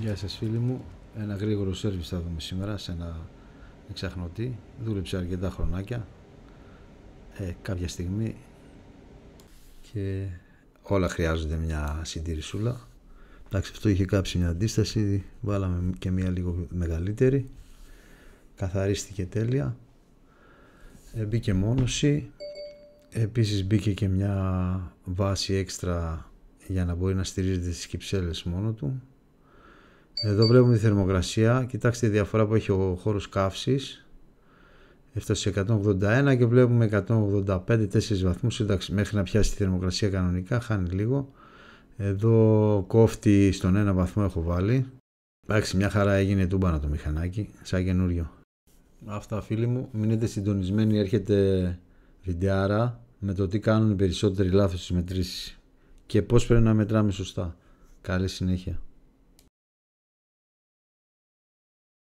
Γεια σας φίλοι μου, ένα γρήγορο σέρβις θα δούμε σήμερα σε ένα εξαχνωτή. Δούλεψε αρκετά χρονάκια κάποια στιγμή και όλα χρειάζονται μια συντηρησούλα. Εντάξει, αυτό είχε κάψει μια αντίσταση, βάλαμε και μια λίγο μεγαλύτερη, καθαρίστηκε τέλεια, μπήκε μόνωση, επίσης μπήκε και μια βάση έξτρα για να μπορεί να στηρίζεται στις κυψέλες μόνο του. Εδώ βλέπουμε τη θερμοκρασία, κοιτάξτε τη διαφορά που έχει ο χώρος καύσης. Έφτασε σε 181 και βλέπουμε 185, 4 βαθμούς, εντάξει, μέχρι να πιάσει τη θερμοκρασία κανονικά χάνει λίγο. Εδώ κόφτει στον 1 βαθμό έχω βάλει. Εντάξει, μια χαρά έγινε τούμπανα το μηχανάκι, σαν καινούριο. Αυτά φίλοι μου, μείνετε συντονισμένοι, έρχεται βιντεάρα με το τι κάνουν οι περισσότεροι λάθος στις μετρήσεις και πώς πρέπει να μετράμε σωστά. Καλή συνέχεια.